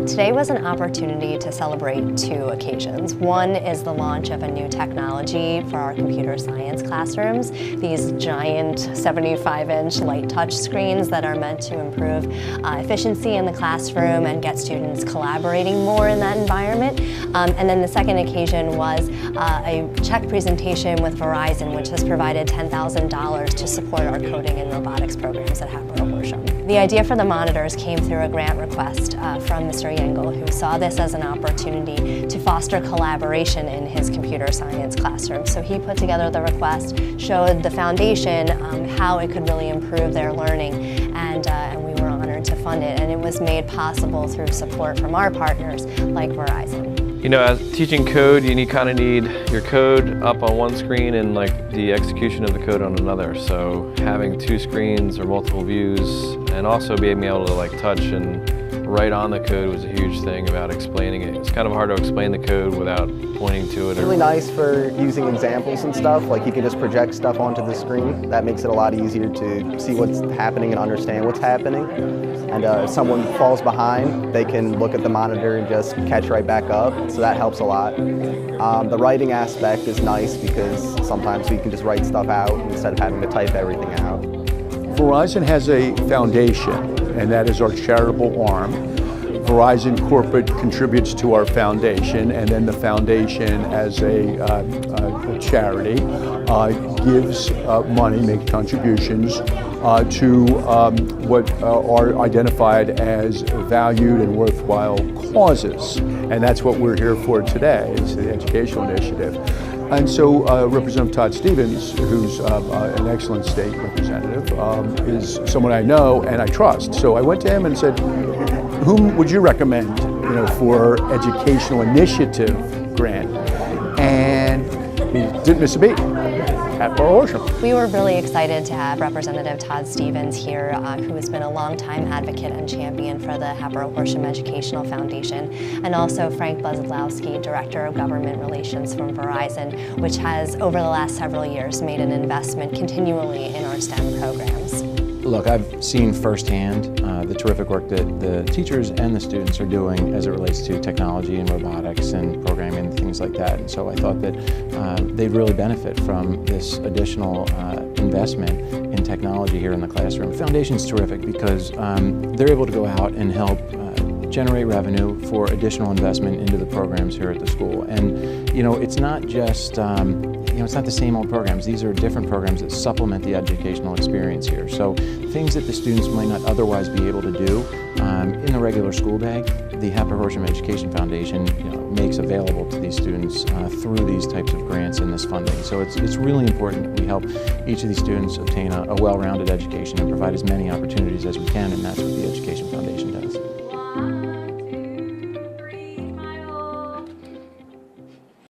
Today was an opportunity to celebrate two occasions. One is the launch of a new technology for our computer science classrooms. These giant 75-inch Lite-touch screens that are meant to improve efficiency in the classroom and get students collaborating more in that environment. And then the second occasion was a check presentation with Verizon, which has provided $10,000 to support our coding and robotics programs at Hatboro-Horsham. The idea for the monitors came through a grant request from Mr. Yuengel, who saw this as an opportunity to foster collaboration in his computer science classroom. So he put together the request, showed the foundation how it could really improve their learning, and we were honored to fund it. And it was made possible through support from our partners like Verizon. You know, as teaching code, you kind of need your code up on one screen and like the execution of the code on another. So having two screens or multiple views, and also being able to like touch and write on the code was a huge thing about explaining it. It's kind of hard to explain the code without pointing to it. It's really nice for using examples and stuff. Like you can just project stuff onto the screen. That makes it a lot easier to see what's happening and understand what's happening. And if someone falls behind, they can look at the monitor and just catch right back up. So that helps a lot. The writing aspect is nice because sometimes we can just write stuff out instead of having to type everything out. Verizon has a foundation, and that is our charitable arm. Verizon Corporate contributes to our foundation, and then the foundation as a charity gives money, makes contributions to what are identified as valued and worthwhile causes. And that's what we're here for today, is the educational initiative. And so Representative Todd Stevens, who's an excellent state representative, is someone I know and I trust. So I went to him and said, whom would you recommend, for educational initiative grant? And he didn't miss a beat. Hatboro-Horsham. We were really excited to have Representative Todd Stevens here, who has been a longtime advocate and champion for the Hatboro-Horsham Educational Foundation, and also Frank Buzydlowski, Director of Government Relations from Verizon, which has, over the last several years, made an investment continually in our STEM programs. Look, I've seen firsthand the terrific work that the teachers and the students are doing as it relates to technology and robotics and programming and things like that. And so I thought that they'd really benefit from this additional investment in technology here in the classroom. The Foundation's terrific because they're able to go out and help generate revenue for additional investment into the programs here at the school. And it's not just it's not the same old programs. These are different programs that supplement the educational experience here. So things that the students might not otherwise be able to do in the regular school day, the Hatboro-Horsham Education Foundation makes available to these students through these types of grants and this funding. So it's really important that we help each of these students obtain a well-rounded education and provide as many opportunities as we can, and that's what the Education Foundation does.